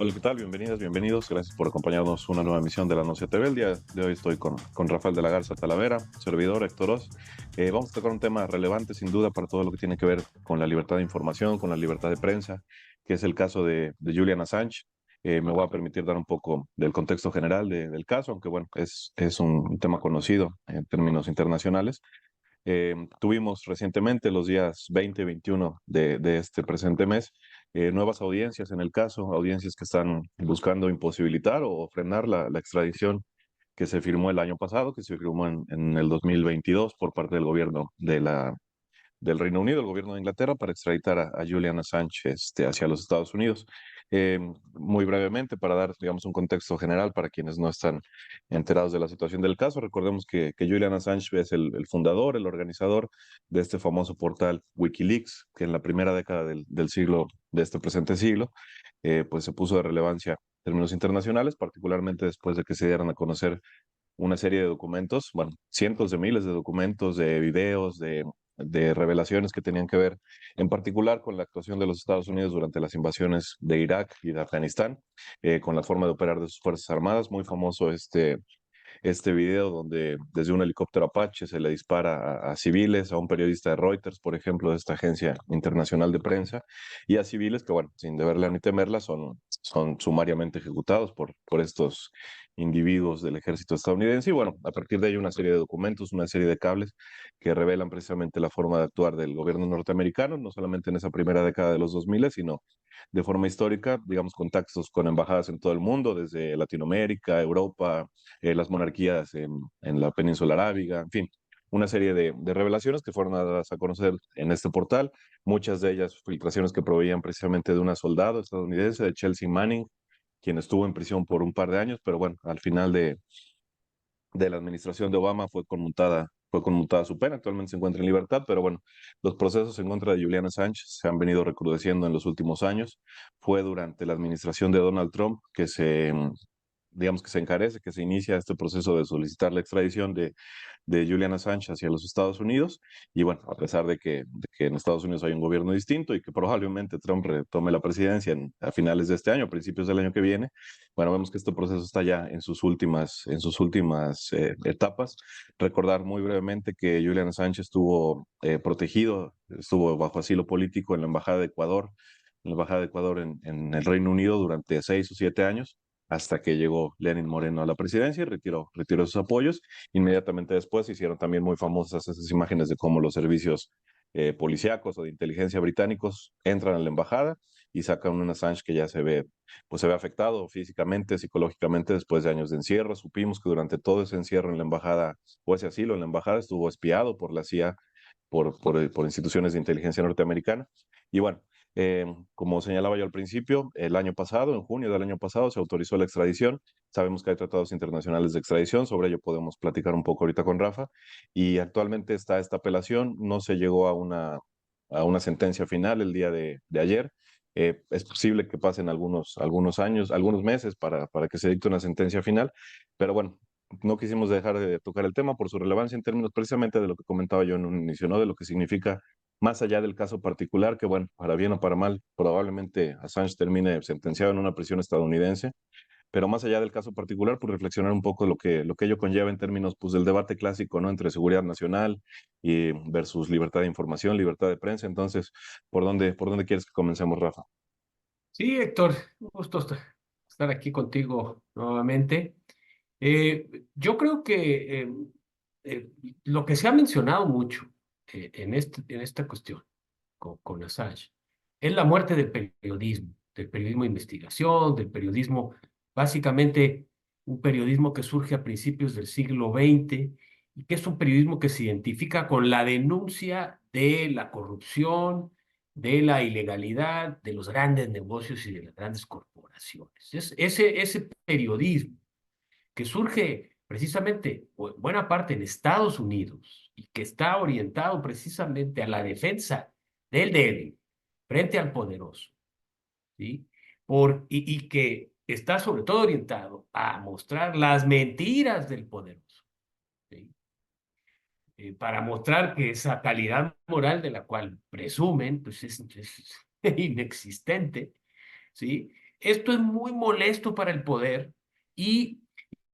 Hola, ¿qué tal? Bienvenidas, bienvenidos. Gracias por acompañarnos una nueva emisión de La Nocia TV. El día de hoy estoy con Rafael de la Garza Talavera, servidor Héctor Oz. Vamos a tocar un tema relevante, sin duda, para todo lo que tiene que ver con la libertad de información, con la libertad de prensa, que es el caso de Julian Assange. Me voy a permitir dar un poco del contexto general del caso, aunque bueno, es un tema conocido en términos internacionales. Tuvimos recientemente, los días 20 y 21 de este presente mes, nuevas audiencias en el caso, audiencias que están buscando imposibilitar o frenar la extradición que se firmó el año pasado, que se firmó en el 2022 por parte del gobierno del Reino Unido, el gobierno de Inglaterra, para extraditar a Julian Assange hacia los Estados Unidos. Muy brevemente, para dar, digamos, un contexto general para quienes no están enterados de la situación del caso, recordemos que Julian Assange es el fundador, el organizador de este famoso portal Wikileaks, que en la primera década del siglo, de este presente siglo, pues se puso de relevancia en términos internacionales, particularmente después de que se dieran a conocer una serie de documentos, bueno, cientos de miles de documentos, de videos, de revelaciones que tenían que ver en particular con la actuación de los Estados Unidos durante las invasiones de Irak y de Afganistán, con la forma de operar de sus Fuerzas Armadas. Muy famoso este video donde desde un helicóptero Apache se le dispara a civiles, a un periodista de Reuters, por ejemplo, de esta agencia internacional de prensa, y a civiles que, bueno, sin deberla ni temerla, son sumariamente ejecutados por estos individuos del ejército estadounidense. Y bueno, a partir de ahí una serie de documentos, una serie de cables que revelan precisamente la forma de actuar del gobierno norteamericano, no solamente en esa primera década de los 2000, sino de forma histórica, digamos, contactos con embajadas en todo el mundo, desde Latinoamérica, Europa, las monarquías en la península arábiga, en fin, una serie de revelaciones que fueron dadas a conocer en este portal, muchas de ellas filtraciones que proveían precisamente de una soldado estadounidense, de Chelsea Manning, quien estuvo en prisión por un par de años, pero bueno, al final de la administración de Obama fue conmutada su pena, actualmente se encuentra en libertad, pero bueno, los procesos en contra de Julian Assange se han venido recrudeciendo en los últimos años. Fue durante la administración de Donald Trump digamos que se encarece, que se inicia este proceso de solicitar la extradición de Julian Assange hacia los Estados Unidos. Y bueno, a pesar de que en Estados Unidos hay un gobierno distinto y que probablemente Trump retome la presidencia a finales de este año, a principios del año que viene, bueno, vemos que este proceso está ya en sus últimas etapas. Recordar muy brevemente que Julian Assange estuvo protegido, estuvo bajo asilo político en la Embajada de Ecuador, en el Reino Unido durante 6 o 7 años, hasta que llegó Lenin Moreno a la presidencia y retiró sus apoyos. Inmediatamente después se hicieron también muy famosas esas imágenes de cómo los servicios policíacos o de inteligencia británicos entran a la embajada y sacan un Assange que ya pues se ve afectado físicamente, psicológicamente después de años de encierro. Supimos que durante todo ese encierro en la embajada, o ese asilo en la embajada, estuvo espiado por la CIA, por instituciones de inteligencia norteamericana. Y bueno, como señalaba yo al principio, el año pasado, en junio del año pasado, se autorizó la extradición. Sabemos que hay tratados internacionales de extradición, sobre ello podemos platicar un poco ahorita con Rafa. Y actualmente está esta apelación, no se llegó a una sentencia final el día de ayer. Es posible que pasen algunos años, algunos meses para que se dicte una sentencia final, pero bueno, no quisimos dejar de tocar el tema por su relevancia en términos precisamente de lo que comentaba yo en un inicio, ¿no? De lo que significa más allá del caso particular, que bueno, para bien o para mal, probablemente Assange termine sentenciado en una prisión estadounidense, pero más allá del caso particular, pues reflexionar un poco lo que ello conlleva en términos pues del debate clásico, ¿no? Entre seguridad nacional y versus libertad de información, libertad de prensa. Entonces, ¿por dónde quieres que comencemos, Rafa? Sí, Héctor, un gusto estar aquí contigo nuevamente. Yo creo que eh, lo que se ha mencionado mucho en esta cuestión con Assange es la muerte del periodismo de investigación, del periodismo, básicamente un periodismo que surge a principios del siglo XX y que es un periodismo que se identifica con la denuncia de la corrupción, de la ilegalidad, de los grandes negocios y de las grandes corporaciones. Ese periodismo que surge precisamente, o en buena parte en Estados Unidos, y que está orientado precisamente a la defensa del débil frente al poderoso, ¿sí? Y que está sobre todo orientado a mostrar las mentiras del poderoso, ¿sí? Para mostrar que esa calidad moral de la cual presumen, pues es inexistente, ¿sí? esto es muy molesto para el poder y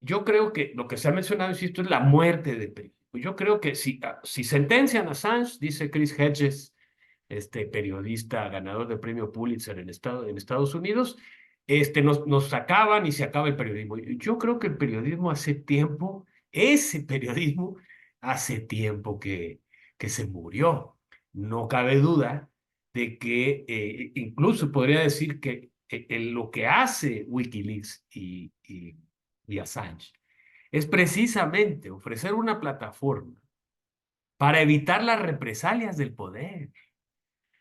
yo creo que lo que se ha mencionado, insisto, es la muerte de periodismo. Yo creo que si sentencian a Assange, dice Chris Hedges, este periodista ganador del premio Pulitzer en Estados Unidos, nos acaban y se acaba el periodismo. Yo creo que el periodismo hace tiempo, ese periodismo hace tiempo que se murió. No cabe duda de que incluso podría decir que en lo que hace Wikileaks y Assange es precisamente ofrecer una plataforma para evitar las represalias del poder.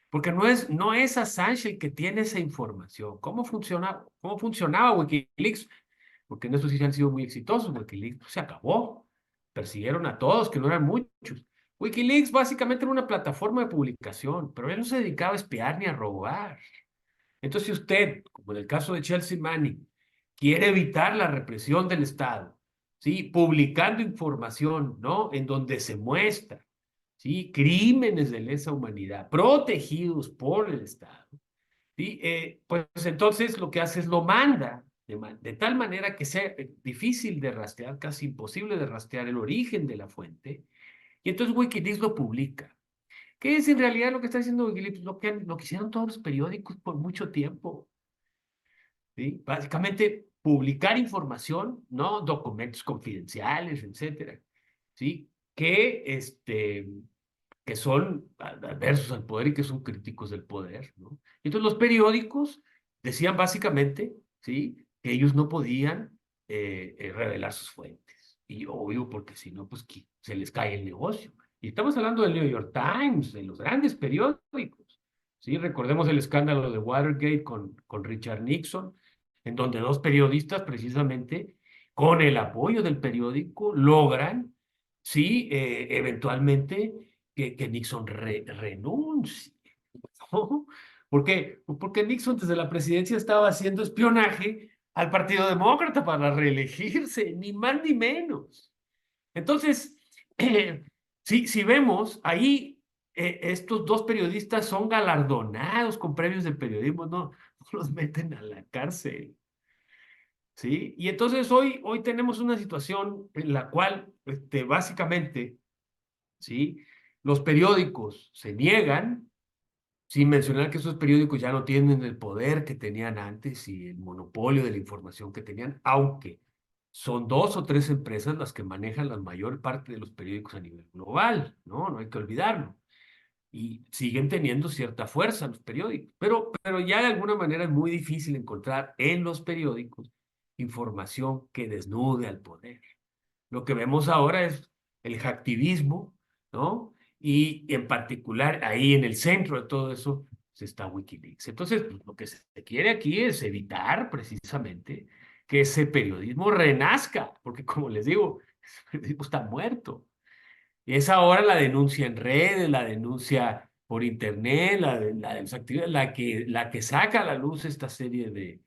Porque no es Assange el que tiene esa información. ¿Cómo funcionaba Wikileaks? Porque en eso sí han sido muy exitosos. Wikileaks pues, se acabó. Persiguieron a todos, que no eran muchos. Wikileaks básicamente era una plataforma de publicación, pero él no se dedicaba a espiar ni a robar. Entonces, si usted, como en el caso de Chelsea Manning, quiere evitar la represión del Estado, ¿sí? Publicando información, ¿no? En donde se muestra, ¿sí? Crímenes de lesa humanidad protegidos por el Estado, ¿sí? Pues entonces lo que hace es lo manda de tal manera que sea difícil de rastrear, casi imposible de rastrear el origen de la fuente, y entonces Wikileaks lo publica. ¿Qué es en realidad lo que está haciendo Wikileaks? Lo que hicieron todos los periódicos por mucho tiempo, ¿sí? Básicamente publicar información, ¿no? Documentos confidenciales, etcétera, ¿sí? Que son adversos al poder y que son críticos del poder, ¿no? Entonces los periódicos decían básicamente, ¿sí? Que ellos no podían revelar sus fuentes. Y obvio, porque si no, pues se les cae el negocio. Y estamos hablando del New York Times, de los grandes periódicos, ¿sí? Recordemos el escándalo de Watergate con Richard Nixon, en donde dos periodistas precisamente, con el apoyo del periódico, logran, ¿sí? Eventualmente que Nixon renuncie, ¿no? ¿Por qué? Porque Nixon desde la presidencia estaba haciendo espionaje al Partido Demócrata para reelegirse, ni más ni menos. Entonces, si vemos ahí, estos dos periodistas son galardonados con premios de periodismo, no los meten a la cárcel, ¿sí? Y entonces hoy tenemos una situación en la cual, básicamente, ¿sí? Los periódicos se niegan, sin mencionar que esos periódicos ya no tienen el poder que tenían antes y el monopolio de la información que tenían, aunque son dos o tres empresas las que manejan la mayor parte de los periódicos a nivel global, ¿no? No hay que olvidarlo. Y siguen teniendo cierta fuerza los periódicos, pero ya de alguna manera es muy difícil encontrar en los periódicos información que desnude al poder. Lo que vemos ahora es el hacktivismo, ¿no? Y en particular ahí en el centro de todo eso está Wikileaks. Entonces, pues, lo que se quiere aquí es evitar precisamente que ese periodismo renazca, porque como les digo, el periodismo está muerto. Y es ahora la denuncia en redes, la denuncia por internet, de las actividades, la que saca a la luz esta serie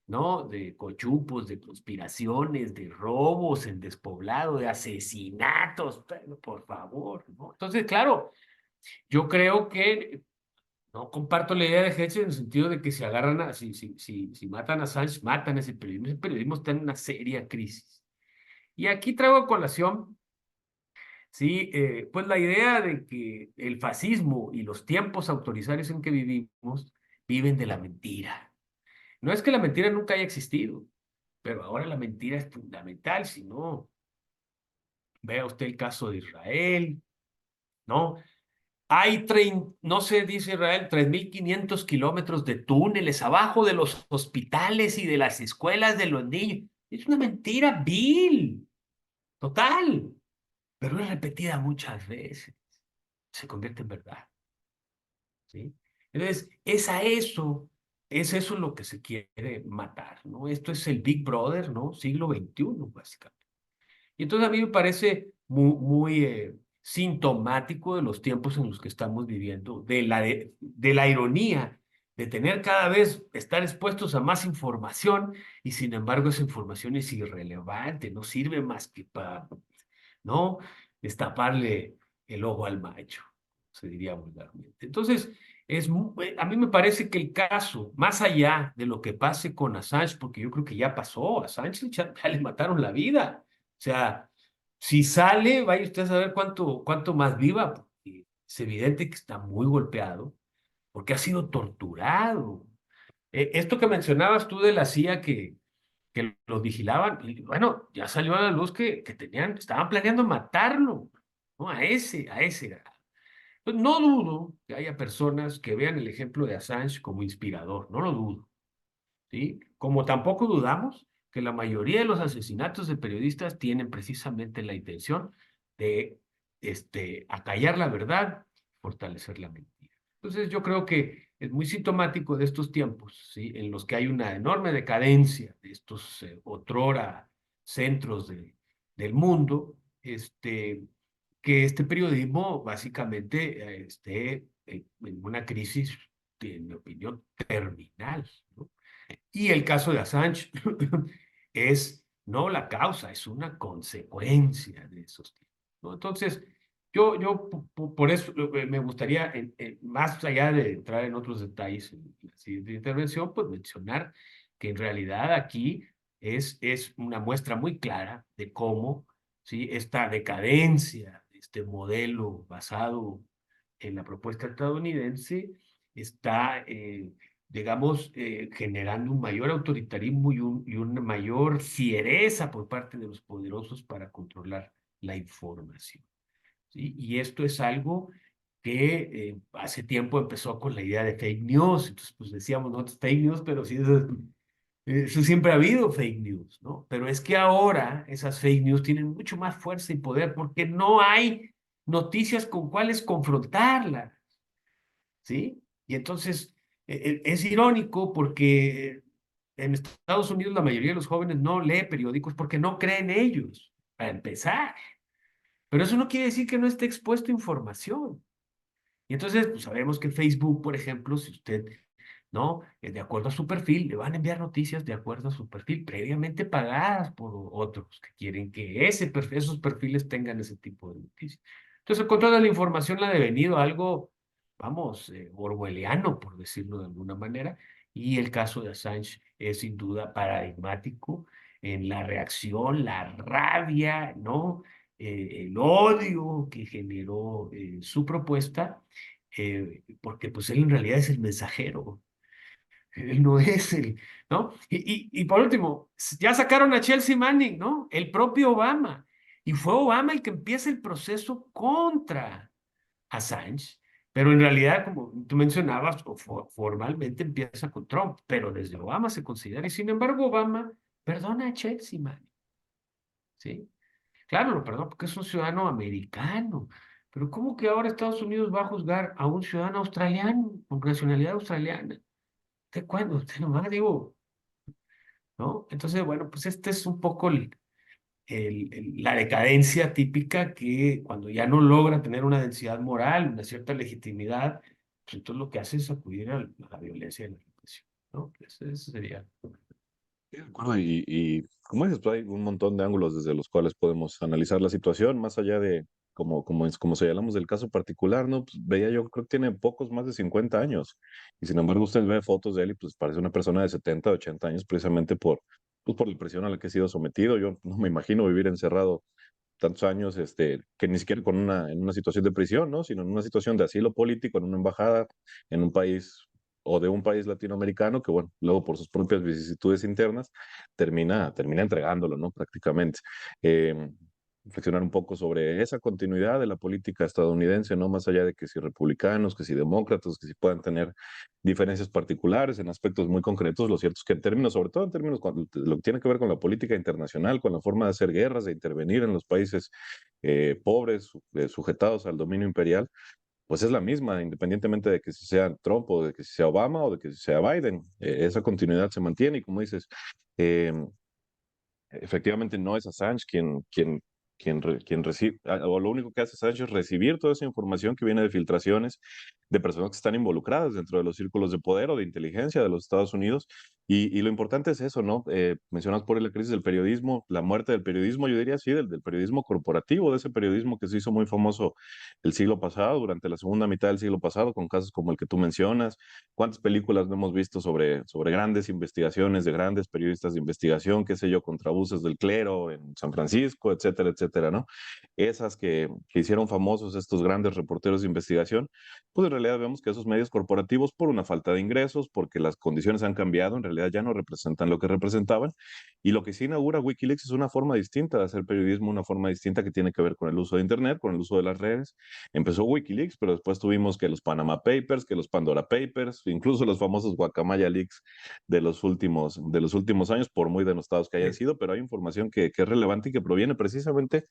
¿no? De cochupos, de conspiraciones, de robos en despoblado, de asesinatos, pero por favor, ¿no? Entonces, claro, yo creo que no comparto la idea de Hedges en el sentido de que si agarran si matan a Assange, matan ese periodismo. Ese periodismo está en una seria crisis. Y aquí traigo a colación, sí, pues la idea de que el fascismo y los tiempos autoritarios en que vivimos viven de la mentira. No es que la mentira nunca haya existido, pero ahora la mentira es fundamental, si no, vea usted el caso de Israel, ¿no? No sé, dice Israel, 3.500 kilómetros de túneles abajo de los hospitales y de las escuelas de los niños. Es una mentira vil, total, pero es repetida muchas veces. Se convierte en verdad, ¿sí? Entonces, es eso lo que se quiere matar, ¿no? Esto es el Big Brother, ¿no? Siglo XXI, básicamente. Y entonces a mí me parece muy sintomático de los tiempos en los que estamos viviendo, de la ironía de tener cada vez, estar expuestos a más información y sin embargo esa información es irrelevante, no sirve más que para, ¿no? Destaparle el ojo al macho. se diría vulgarmente. Entonces, a mí me parece que el caso, más allá de lo que pase con Assange, porque yo creo que ya pasó, a Assange ya le mataron la vida. O sea, si sale, vaya usted a saber cuánto más viva, porque es evidente que está muy golpeado, porque ha sido torturado. Esto que mencionabas tú de la CIA que los vigilaban, y bueno, ya salió a la luz que estaban planeando matarlo, ¿no? A ese grado. Pues no dudo que haya personas que vean el ejemplo de Assange como inspirador, no lo dudo, ¿sí? Como tampoco dudamos que la mayoría de los asesinatos de periodistas tienen precisamente la intención de acallar la verdad, fortalecer la mentira. Entonces yo creo que es muy sintomático de estos tiempos, ¿sí? En los que hay una enorme decadencia de estos otrora centros del mundo, que este periodismo básicamente esté en una crisis, en mi opinión, terminal, ¿no? Y el caso de Assange es no la causa, es una consecuencia de esos tiempos, ¿no? Entonces, por eso me gustaría, más allá de entrar en otros detalles en la siguiente intervención, pues mencionar que en realidad aquí es una muestra muy clara de cómo, ¿sí? Esta decadencia, este modelo basado en la propuesta estadounidense está digamos, generando un mayor autoritarismo y una mayor fiereza por parte de los poderosos para controlar la información, ¿sí? Y esto es algo que hace tiempo empezó con la idea de fake news. Entonces, pues decíamos, no, es fake news, pero sí, eso siempre ha habido fake news, ¿no? Pero es que ahora esas fake news tienen mucho más fuerza y poder porque no hay noticias con cuales confrontarlas, ¿sí? Y entonces es irónico porque en Estados Unidos la mayoría de los jóvenes no lee periódicos porque no creen en ellos, para empezar. Pero eso no quiere decir que no esté expuesto a información. Y entonces, pues sabemos que Facebook, por ejemplo, si usted, ¿no? De acuerdo a su perfil, le van a enviar noticias de acuerdo a su perfil, previamente pagadas por otros que quieren que esos perfiles tengan ese tipo de noticias. Entonces, el control de la información ha devenido algo, vamos, orwelliano, por decirlo de alguna manera, y el caso de Assange es sin duda paradigmático en la reacción, la rabia, ¿no? El odio que generó su propuesta, porque pues él en realidad es el mensajero, él no es el, ¿no? Y por último, ya sacaron a Chelsea Manning, ¿no? El propio Obama, y fue Obama el que empieza el proceso contra Assange, pero en realidad, como tú mencionabas, formalmente empieza con Trump, pero desde Obama se considera, y sin embargo Obama perdona a Chelsea Manning, ¿sí? Claro, lo perdón porque es un ciudadano americano. Pero ¿cómo que ahora Estados Unidos va a juzgar a un ciudadano australiano con nacionalidad australiana? ¿De cuándo? Usted nomás digo, ¿no? Entonces, bueno, pues este es un poco la decadencia típica que cuando ya no logra tener una densidad moral, una cierta legitimidad, pues entonces lo que hace es acudir a la violencia y la represión, ¿no? Ese sería. Sí, de acuerdo, y como dices, pues, hay un montón de ángulos desde los cuales podemos analizar la situación, más allá de, como señalamos del caso particular, ¿no? Pues veía yo, creo que tiene pocos más de 50 años, y sin embargo usted ve fotos de él y pues parece una persona de 70, 80 años, precisamente por la presión a la que ha sido sometido. Yo no me imagino vivir encerrado tantos años, que ni siquiera en una situación de prisión, ¿no? Sino en una situación de asilo político, en una embajada, en un país o de un país latinoamericano que, bueno, luego por sus propias vicisitudes internas termina entregándolo, ¿no? Prácticamente. Eh, Reflexionar un poco sobre esa continuidad de la política estadounidense, ¿no? Más allá de que si republicanos, que si demócratas, que si puedan tener diferencias particulares en aspectos muy concretos, lo cierto es que en términos, sobre todo en términos cuando lo que tiene que ver con la política internacional, con la forma de hacer guerras, de intervenir en los países pobres, sujetados al dominio imperial, pues es la misma, independientemente de que si sea Trump o de que si sea Obama o de que si sea Biden. Esa continuidad se mantiene y como dices, eh, efectivamente no es Assange quien recibe, o lo único que hace Assange es recibir toda esa información que viene de filtraciones, de personas que están involucradas dentro de los círculos de poder o de inteligencia de los Estados Unidos. Y lo importante es eso, ¿no? Mencionas por ahí la crisis del periodismo, la muerte del periodismo, yo diría sí, del periodismo corporativo, de ese periodismo que se hizo muy famoso el siglo pasado, durante la segunda mitad del siglo pasado, con casos como el que tú mencionas. ¿Cuántas películas no hemos visto sobre grandes investigaciones de grandes periodistas de investigación, qué sé yo, contra abusos del clero en San Francisco, etcétera, etcétera, ¿no? Esas que hicieron famosos estos grandes reporteros de investigación, pues en realidad vemos que esos medios corporativos, por una falta de ingresos, porque las condiciones han cambiado, en realidad ya no representan lo que representaban. Y lo que sí inaugura Wikileaks es una forma distinta de hacer periodismo, una forma distinta que tiene que ver con el uso de Internet, con el uso de las redes. Empezó Wikileaks, pero después tuvimos que los Panama Papers, que los Pandora Papers, incluso los famosos Guacamaya Leaks de los últimos años, por muy denostados que hayan sido, pero hay información que es relevante y que proviene precisamente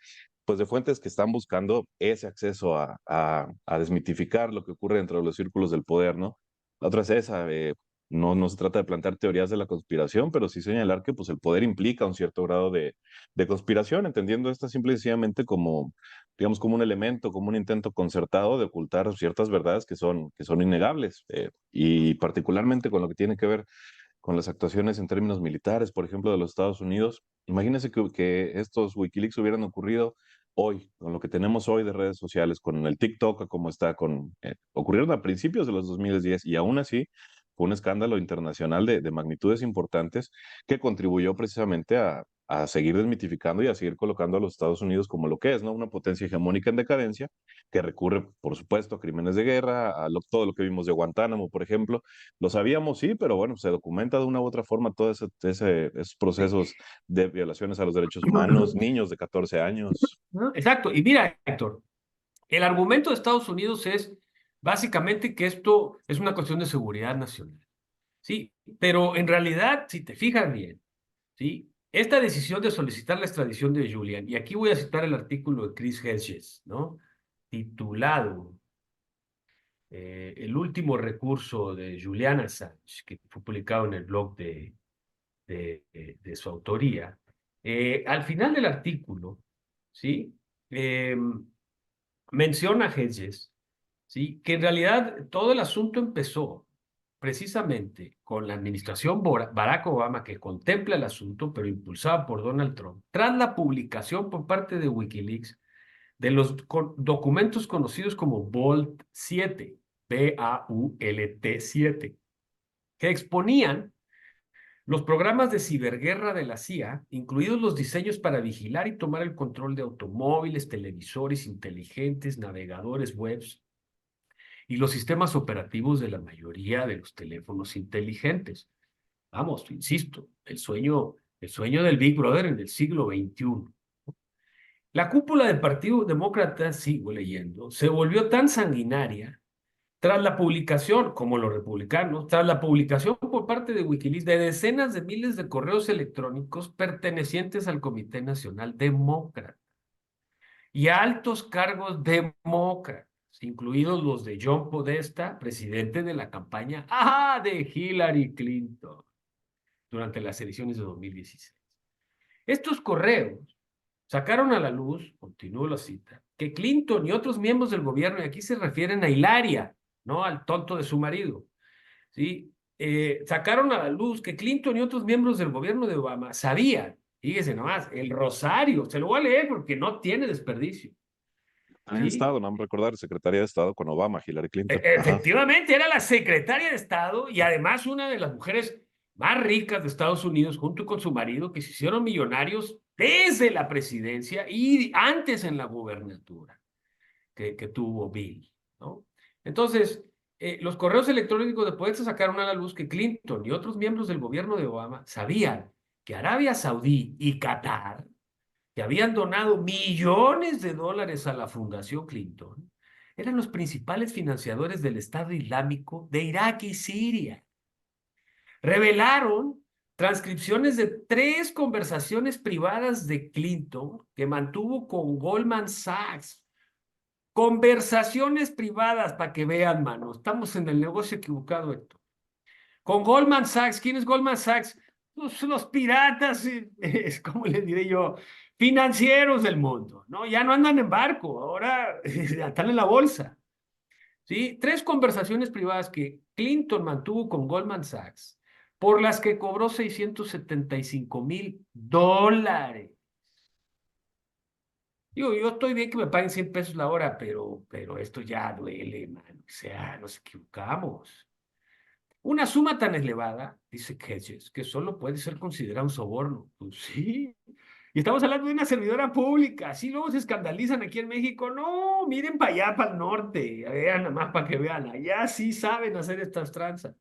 pues, de fuentes que están buscando ese acceso a desmitificar lo que ocurre dentro de los círculos del poder, ¿no? La otra es esa, no se trata de plantear teorías de la conspiración, pero sí señalar que pues, el poder implica un cierto grado de conspiración, entendiendo esta simple y sencillamente como, digamos, como un elemento, como un intento concertado de ocultar ciertas verdades que son innegables, y particularmente con lo que tiene que ver con las actuaciones en términos militares, por ejemplo, de los Estados Unidos. Imagínense que estos Wikileaks hubieran ocurrido hoy, con lo que tenemos hoy de redes sociales, con el TikTok como está, ocurrieron a principios de los 2010 y aún así fue un escándalo internacional de magnitudes importantes que contribuyó precisamente a seguir desmitificando y a seguir colocando a los Estados Unidos como lo que es, ¿no? Una potencia hegemónica en decadencia que recurre, por supuesto, a crímenes de guerra, todo lo que vimos de Guantánamo, por ejemplo. Lo sabíamos, sí, pero bueno, se documenta de una u otra forma todos esos Sí. procesos de violaciones a los derechos humanos, niños de 14 años. ¿No? Exacto. Y mira, Héctor, el argumento de Estados Unidos es básicamente que esto es una cuestión de seguridad nacional. Sí, pero en realidad, si te fijas bien, ¿sí? Esta decisión de solicitar la extradición de Julian, y aquí voy a citar el artículo de Chris Hedges, ¿no? Titulado El último recurso de Julian Assange, que fue publicado en el blog de su autoría. Al final del artículo, ¿sí? Menciona Hedges, ¿sí? Que en realidad todo el asunto empezó precisamente con la administración Barack Obama, que contempla el asunto, pero impulsada por Donald Trump, tras la publicación por parte de Wikileaks de los documentos conocidos como Vault 7, BAULT 7, que exponían los programas de ciberguerra de la CIA, incluidos los diseños para vigilar y tomar el control de automóviles, televisores inteligentes, navegadores webs y los sistemas operativos de la mayoría de los teléfonos inteligentes. Vamos, insisto, el sueño del Big Brother en el siglo XXI. La cúpula del Partido Demócrata, sigo leyendo, se volvió tan sanguinaria tras la publicación, como los republicanos, tras la publicación por parte de Wikileaks de decenas de miles de correos electrónicos pertenecientes al Comité Nacional Demócrata y a altos cargos demócratas, incluidos los de John Podesta, presidente de la campaña de Hillary Clinton durante las elecciones de 2016. Estos correos sacaron a la luz, continúo la cita, que Clinton y otros miembros del gobierno, y aquí se refieren a Hilaria, no al tonto de su marido, ¿sí? Sacaron a la luz que Clinton y otros miembros del gobierno de Obama sabían, fíjese nomás, el rosario, se lo voy a leer porque no tiene desperdicio, En ¿sí? Estado, no me recordar, Secretaría de Estado con Obama, Hillary Clinton. Ajá. Efectivamente, era la secretaria de Estado y además una de las mujeres más ricas de Estados Unidos, junto con su marido, que se hicieron millonarios desde la presidencia y antes en la gubernatura que tuvo Bill, ¿no? Entonces, los correos electrónicos de Podesta sacaron a la luz que Clinton y otros miembros del gobierno de Obama sabían que Arabia Saudí y Qatar, que habían donado millones de dólares a la Fundación Clinton, eran los principales financiadores del Estado Islámico de Irak y Siria. Revelaron transcripciones de 3 conversaciones privadas de Clinton que mantuvo con Goldman Sachs. Conversaciones privadas para que vean, mano. Estamos en el negocio equivocado, esto. Con Goldman Sachs. ¿Quién es Goldman Sachs? Los piratas, ¿cómo les diré yo? Financieros del mundo, ¿no? Ya no andan en barco, ahora están en la bolsa. ¿sí? 3 conversaciones privadas que Clinton mantuvo con Goldman Sachs, por las que cobró $675,000. Digo, yo estoy bien que me paguen 100 pesos la hora, pero esto ya duele, mano. O sea, nos equivocamos. Una suma tan elevada, dice Hedges, que solo puede ser considerado un soborno. Pues sí. Y estamos hablando de una servidora pública. Así luego se escandalizan aquí en México. No, miren para allá, para el norte. Vean nada más para que vean. Allá sí saben hacer estas tranzas.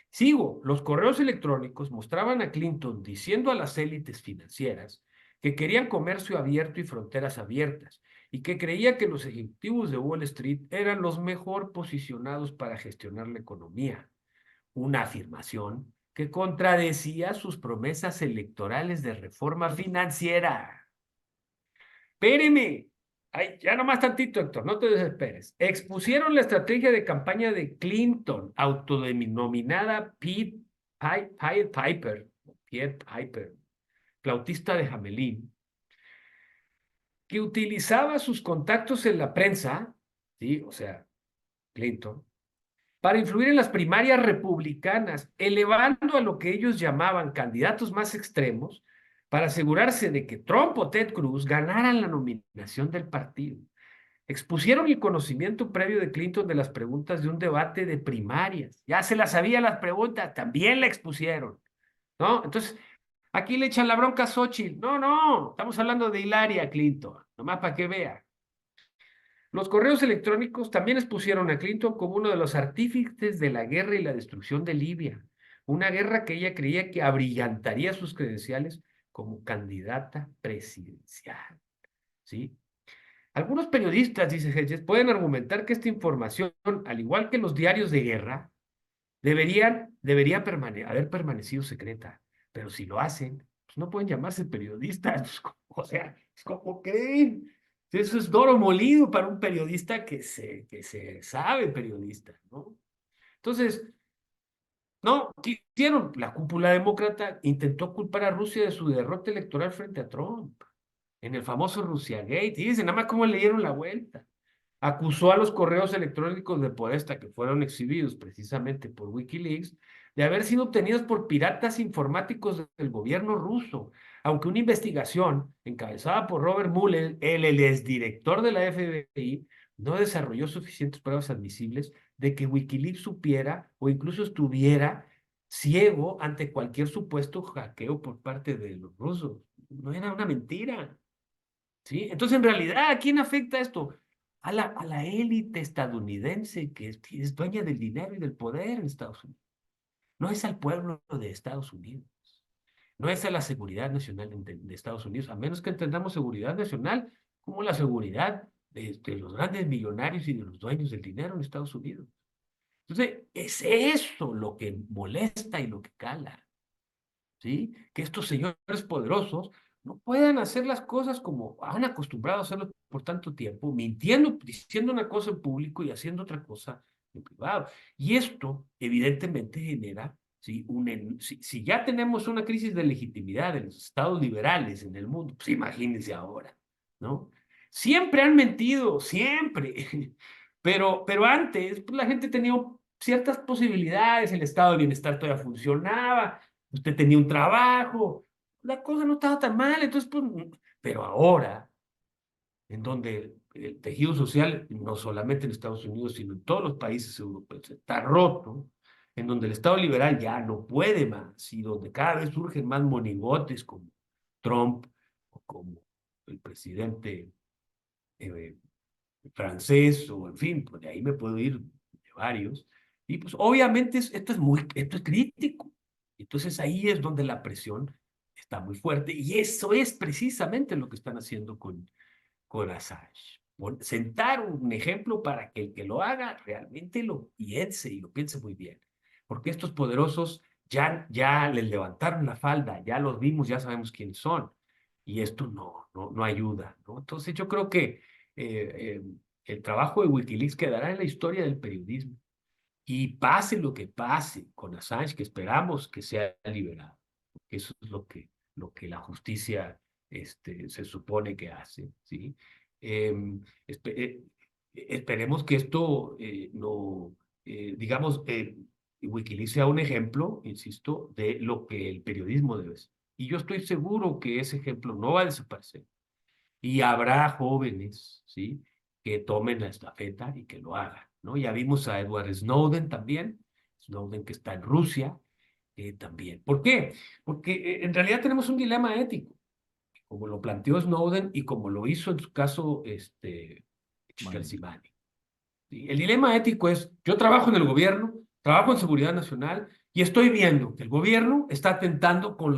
Sigo, los correos electrónicos mostraban a Clinton diciendo a las élites financieras que querían comercio abierto y fronteras abiertas y que creía que los ejecutivos de Wall Street eran los mejor posicionados para gestionar la economía. Una afirmación que contradecía sus promesas electorales de reforma financiera. Espéreme. Ay, ya nomás tantito, Héctor, no te desesperes. Expusieron la estrategia de campaña de Clinton, autodenominada Pied Piper, flautista de Hamelin, que utilizaba sus contactos en la prensa, ¿sí? O sea, Clinton, para influir en las primarias republicanas, elevando a lo que ellos llamaban candidatos más extremos para asegurarse de que Trump o Ted Cruz ganaran la nominación del partido. Expusieron el conocimiento previo de Clinton de las preguntas de un debate de primarias. Ya se las sabía las preguntas, también la expusieron, ¿no? Entonces, aquí le echan la bronca a Xochitl. No, no, estamos hablando de Hilaria Clinton, nomás para que vea. Los correos electrónicos también expusieron a Clinton como uno de los artífices de la guerra y la destrucción de Libia, una guerra que ella creía que abrillantaría sus credenciales como candidata presidencial, ¿sí? Algunos periodistas, dice Hedges, pueden argumentar que esta información, al igual que los diarios de guerra, debería haber permanecido secreta, pero si lo hacen, pues no pueden llamarse periodistas, o sea, ¿cómo creen? Eso es doro molido para un periodista que se sabe periodista, ¿no? Entonces, no, ¿qué hicieron? La cúpula demócrata intentó culpar a Rusia de su derrota electoral frente a Trump, en el famoso Russiagate, y dicen, nada más cómo le dieron la vuelta. Acusó a los correos electrónicos de Podesta, que fueron exhibidos precisamente por Wikileaks, de haber sido obtenidos por piratas informáticos del gobierno ruso, aunque una investigación encabezada por Robert Mueller, el exdirector de la FBI, no desarrolló suficientes pruebas admisibles de que Wikileaks supiera o incluso estuviera ciego ante cualquier supuesto hackeo por parte de los rusos. No era una mentira, ¿sí? Entonces, en realidad, ¿a quién afecta esto? A la élite estadounidense que es dueña del dinero y del poder en Estados Unidos. No es al pueblo de Estados Unidos. No es a la seguridad nacional de Estados Unidos, a menos que entendamos seguridad nacional como la seguridad de los grandes millonarios y de los dueños del dinero en Estados Unidos. Entonces, es eso lo que molesta y lo que cala, ¿sí? Que estos señores poderosos no puedan hacer las cosas como han acostumbrado a hacerlo por tanto tiempo, mintiendo, diciendo una cosa en público y haciendo otra cosa en privado. Y esto, evidentemente, genera, ¿sí? Si ya tenemos una crisis de legitimidad de los estados liberales en el mundo, pues imagínense ahora, ¿no? Siempre han mentido, siempre. Pero antes, pues, la gente tenía ciertas posibilidades, el estado de bienestar todavía funcionaba, usted tenía un trabajo, la cosa no estaba tan mal, entonces, pues, pero ahora, en donde el tejido social, no solamente en Estados Unidos, sino en todos los países europeos, está roto, en donde el Estado liberal ya no puede más, y donde cada vez surgen más monigotes como Trump o como el presidente eh, francés, o en fin, pues de ahí me puedo ir de varios, y pues obviamente esto es crítico. Entonces ahí es donde la presión está muy fuerte y eso es precisamente lo que están haciendo con Assange. Sentar un ejemplo para que el que lo haga realmente lo piense y lo piense muy bien. Porque estos poderosos ya les levantaron la falda, ya los vimos, ya sabemos quiénes son. Y esto no ayuda, ¿no? Entonces yo creo que eh, eh, el trabajo de Wikileaks quedará en la historia del periodismo. Y pase lo que pase con Assange, que esperamos que sea liberado. Eso es lo que la justicia se supone que hace, ¿sí? Eh, espe- eh, esperemos que esto no, digamos, Wikileaks sea un ejemplo, insisto, de lo que el periodismo debe ser. Y yo estoy seguro que ese ejemplo no va a desaparecer. Y habrá jóvenes, ¿sí?, que tomen la estafeta y que lo hagan, ¿no? Ya vimos a Edward Snowden también, Snowden que está en Rusia, también. ¿Por qué? Porque en realidad tenemos un dilema ético, como lo planteó Snowden y como lo hizo en su caso Manning. Chelsea Manning. ¿Sí? El dilema ético es, yo trabajo en el gobierno, trabajo en seguridad nacional y estoy viendo que el gobierno está atentando con,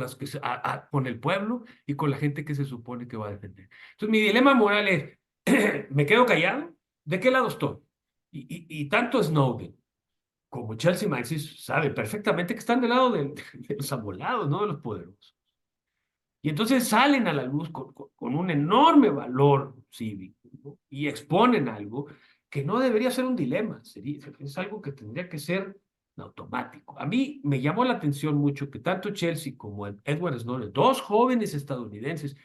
con el pueblo y con la gente que se supone que va a defender. Entonces mi dilema moral es, ¿me quedo callado? ¿De qué lado estoy? Y tanto Snowden como Chelsea Manning saben perfectamente que están del lado de los amolados, no de los poderosos. Y entonces salen a la luz con un enorme valor cívico, ¿no? Y exponen algo que no debería ser un dilema, es algo que tendría que ser automático. A mí me llamó la atención mucho que tanto Chelsea como Edward Snowden, dos jóvenes estadounidenses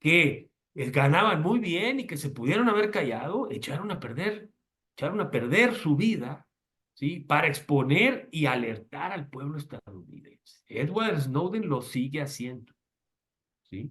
que ganaban muy bien y que se pudieron haber callado, echaron a perder su vida, ¿sí?, para exponer y alertar al pueblo estadounidense. Edward Snowden lo sigue haciendo. ¿Sí?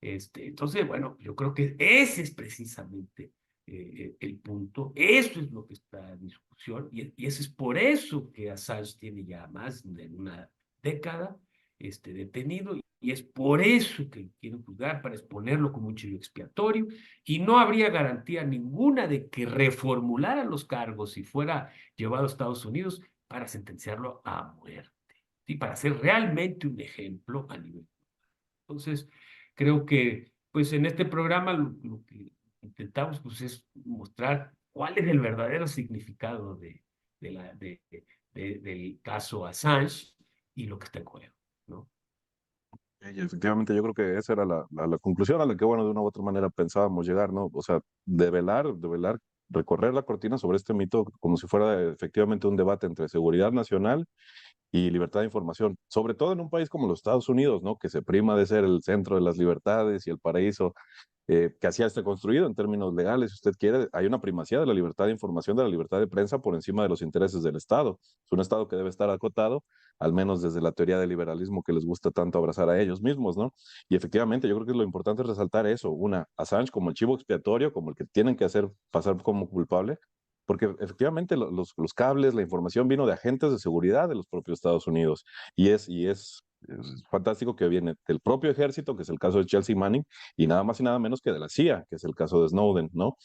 Entonces, bueno, yo creo que ese es precisamente el punto, eso es lo que está en discusión, y ese es por eso que Assange tiene ya más de una década detenido, y es por eso que quieren juzgar, para exponerlo como un chivo expiatorio, y no habría garantía ninguna de que reformulara los cargos y fuera llevado a Estados Unidos para sentenciarlo a muerte, ¿sí? Para ser realmente un ejemplo a nivel. Entonces, creo que pues en este programa lo que intentamos pues es mostrar cuál es el verdadero significado de del caso Assange y lo que está en juego, ¿no? Y efectivamente, yo creo que esa era la conclusión a la que, bueno, de una u otra manera pensábamos llegar, ¿no? O sea, develar, recorrer la cortina sobre este mito como si fuera efectivamente un debate entre seguridad nacional y libertad de información, sobre todo en un país como los Estados Unidos, ¿no? Que se prima de ser el centro de las libertades y el paraíso que así está construido en términos legales, si usted quiere, hay una primacía de la libertad de información, de la libertad de prensa por encima de los intereses del Estado. Es un Estado que debe estar acotado, al menos desde la teoría del liberalismo que les gusta tanto abrazar a ellos mismos, ¿no? Y efectivamente, yo creo que lo importante es resaltar eso, una, Assange como el chivo expiatorio, como el que tienen que hacer pasar como culpable, porque efectivamente los cables, la información vino de agentes de seguridad de los propios Estados Unidos es fantástico que viene del propio ejército, que es el caso de Chelsea Manning, y nada más y nada menos que de la CIA, que es el caso de Snowden, ¿no?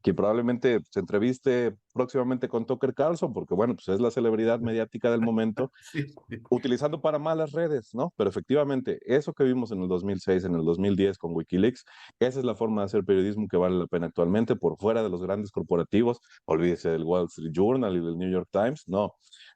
Que probablemente se entreviste próximamente con Tucker Carlson, porque bueno, pues es la celebridad mediática del momento, Sí, sí. utilizando para malas redes, ¿no? Pero efectivamente, eso que vimos en el 2006, en el 2010 con Wikileaks, esa es la forma de hacer periodismo que vale la pena actualmente, por fuera de los grandes corporativos, olvídese del Wall Street Journal y del New York Times, no.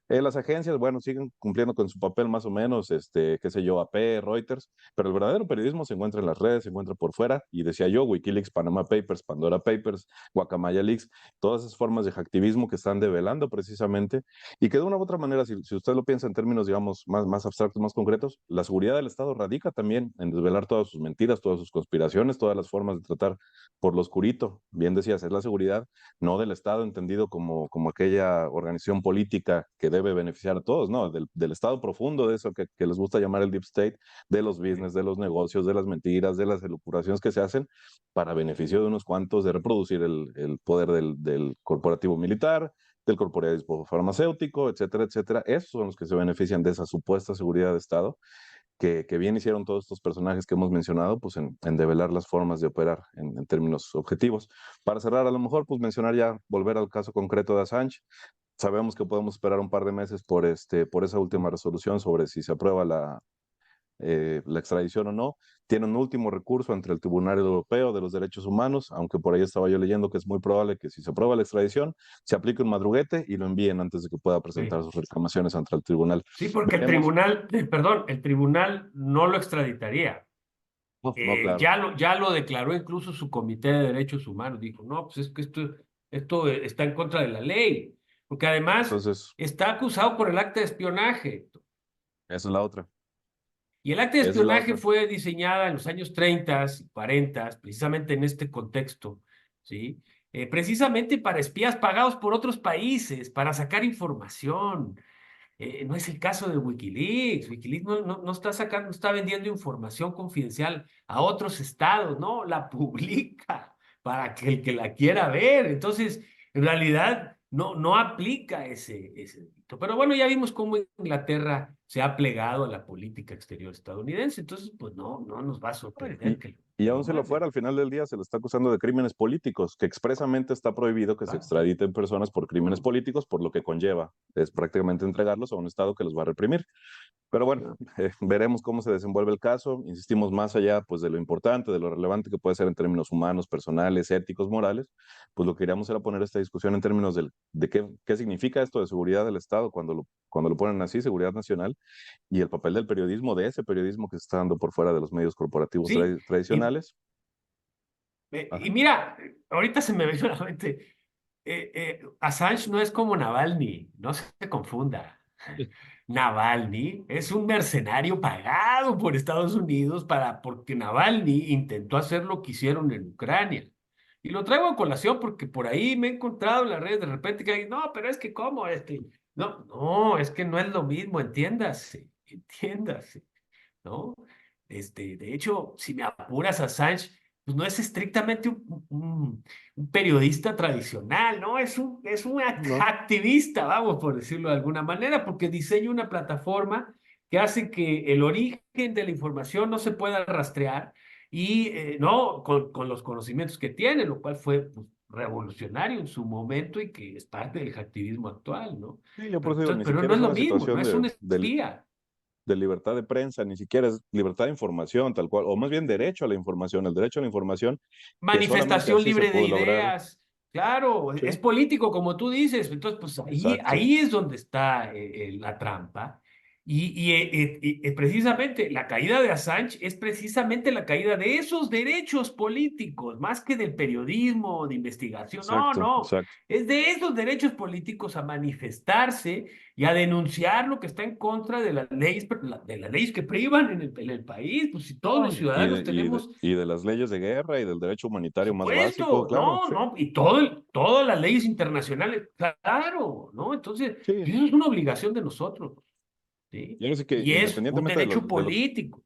Las agencias, bueno, siguen cumpliendo con su papel más o menos, qué sé yo, AP, Reuters, pero el verdadero periodismo se encuentra en las redes, se encuentra por fuera, y decía yo, Wikileaks, Panama Papers, Pandora Papers, Guacamaya Leaks, todas esas formas de hacktivismo que están develando precisamente, y que de una u otra manera, si usted lo piensa en términos, digamos, más abstractos, más concretos, la seguridad del Estado radica también en desvelar todas sus mentiras, todas sus conspiraciones, todas las formas de tratar por lo oscurito. Bien decías, es la seguridad no del Estado entendido como aquella organización política que debe beneficiar a todos, no, del Estado profundo, de eso que les gusta llamar el Deep State, de los business, de los negocios, de las mentiras, de las elucubraciones que se hacen para beneficio de unos cuantos, de reproducir el poder del corporativo militar, del corporativo farmacéutico, etcétera, etcétera. Esos son los que se benefician de esa supuesta seguridad de Estado que bien hicieron todos estos personajes que hemos mencionado, pues en develar las formas de operar en términos objetivos. Para cerrar, a lo mejor, pues mencionar ya, volver al caso concreto de Assange. Sabemos que podemos esperar un par de meses por esa última resolución sobre si se aprueba la extradición o no. Tiene un último recurso ante el Tribunal Europeo de los Derechos Humanos, aunque por ahí estaba yo leyendo que es muy probable que si se aprueba la extradición, se aplique un madruguete y lo envíen antes de que pueda presentar Sí. sus reclamaciones ante el tribunal. Sí, porque el Veremos. tribunal, perdón, el tribunal no lo extraditaría. No, no, claro. Ya lo declaró incluso su Comité de Derechos Humanos. Dijo, no, pues es que esto está en contra de la ley. Porque además Entonces, está acusado por el acta de espionaje. esa es la otra. Y el acta de Esa es la espionaje otra. fue diseñada en los años 30 y 40, precisamente en este contexto, ¿sí? precisamente para espías pagados por otros países, para sacar información. No es el caso de Wikileaks. Wikileaks no está sacando, no está vendiendo información confidencial a otros estados, no, la publica para que el que la quiera ver. Entonces, en realidad, no aplica ese delito. Pero bueno, ya vimos cómo Inglaterra se ha plegado a la política exterior estadounidense. Entonces, pues no nos va a sorprender Y, que y lo aún si lo manden. fuera, al final del día se le está acusando de crímenes políticos, que expresamente está prohibido que se Claro. extraditen personas por crímenes Mm, políticos, por lo que conlleva. Es prácticamente entregarlos a un estado que los va a reprimir. Pero bueno, claro. veremos cómo se desenvuelve el caso. Insistimos más allá pues, de lo importante, de lo relevante que puede ser en términos humanos, personales, éticos, morales, pues lo que queríamos era poner esta discusión en términos de qué significa esto de seguridad del Estado cuando lo ponen así, seguridad nacional, y el papel del periodismo, de ese periodismo que se está dando por fuera de los medios corporativos Sí, y, tradicionales. y Ajá. mira, ahorita se me vino a la mente. Assange no es como Navalny, no se confunda. Navalny es un mercenario pagado por Estados Unidos porque Navalny intentó hacer lo que hicieron en Ucrania. Y lo traigo a colación porque por ahí me he encontrado en las redes de repente que hay, no, pero es que cómo, no, es que no es lo mismo, entiéndase. ¿No? De hecho, si me apuras a Assange, pues no es estrictamente un periodista tradicional, ¿no? Es un No. activista, vamos por decirlo de alguna manera, porque diseña una plataforma que hace que el origen de la información no se pueda rastrear y no con los conocimientos que tiene, lo cual fue pues, revolucionario en su momento y que es parte del activismo actual, ¿no? Sí, yo por Pero, eso digo, ni pero no siquiera es es lo una mismo, no situación es un espía. de libertad de prensa, ni siquiera es libertad de información, tal cual, o más bien derecho a la información, el derecho a la información, que solamente Manifestación así se libre de pudo lograr. ideas, claro, es Sí, político como tú dices, entonces pues ahí, exacto, ahí es donde está la trampa y precisamente la caída de Assange es precisamente la caída de esos derechos políticos, más que del periodismo, de investigación, exacto, no, exacto. es de esos derechos políticos a manifestarse y a denunciar lo que está en contra de las leyes que privan en el país, pues si todos No, los ciudadanos tenemos. y de las leyes de guerra y del derecho humanitario más básico, Supuesto, claro, no, sí, no, y todas las leyes internacionales, claro, ¿no? Entonces, sí. eso es una obligación de nosotros, ¿sí? Y ahora sí que Y es un independientemente derecho político.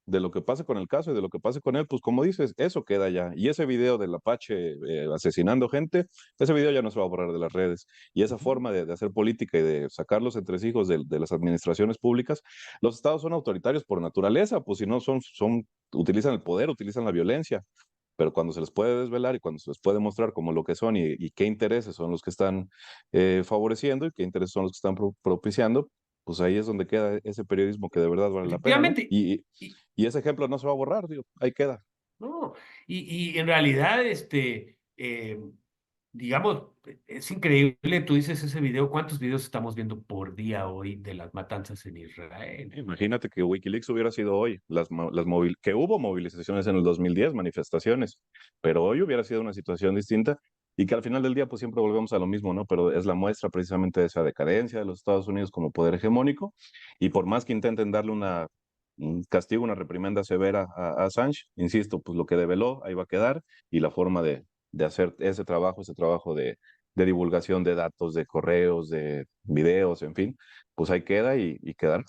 de lo que pase con el caso y de lo que pase con él, pues como dices, eso queda ya. Y ese video del Apache asesinando gente, ese video ya no se va a borrar de las redes. Y esa Ujú. forma de hacer política y de sacar los entresijos de las administraciones públicas, los estados son autoritarios por naturaleza, pues si no utilizan el poder, utilizan la violencia. Pero cuando se les puede desvelar y cuando se les puede mostrar como lo que son y qué intereses son los que están favoreciendo y qué intereses son los que están propiciando, pues ahí es donde queda ese periodismo que de verdad vale la pena, ¿no? Efectivamente, y, Y ese ejemplo no se va a borrar, digo, ahí queda. no, y en realidad, digamos, es increíble, tú dices ese video, ¿cuántos videos estamos viendo por día hoy de las matanzas en Israel? Imagínate que Wikileaks hubiera sido hoy, que hubo movilizaciones en el 2010, manifestaciones, pero hoy hubiera sido una situación distinta y que al final del día pues siempre volvemos a lo mismo, ¿no? Pero es la muestra precisamente de esa decadencia de los Estados Unidos como poder hegemónico y por más que intenten darle un castigo, una reprimenda severa a Assange, insisto, pues lo que develó ahí va a quedar y la forma de hacer ese trabajo de divulgación de datos, de correos, de videos, en fin, pues ahí queda y quedar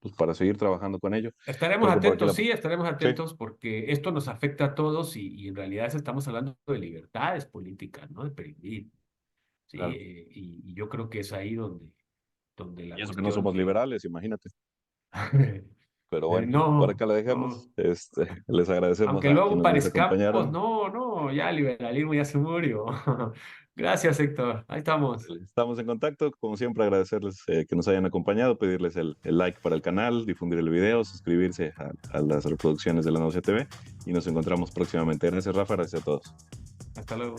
pues para seguir trabajando con ello. Estaremos Creo que por aquí atentos, sí, estaremos sí, atentos porque esto nos afecta a todos y en realidad estamos hablando de libertades políticas, ¿no? De periodismo, ¿sí? claro. Y yo creo que es ahí donde la Y eso que no cuestión somos liberales, imagínate. Pero bueno, por no, acá la no, dejamos. Les agradecemos aunque a luego quienes nos parezcamos, acompañaron. no, ya el liberalismo ya se murió. Gracias, Héctor, ahí estamos. Estamos en contacto. Como siempre, agradecerles que nos hayan acompañado, pedirles el like para el canal, difundir el video, suscribirse a las reproducciones de la Nocia TV y nos encontramos próximamente. Gracias, Rafa. Gracias a todos. Hasta luego.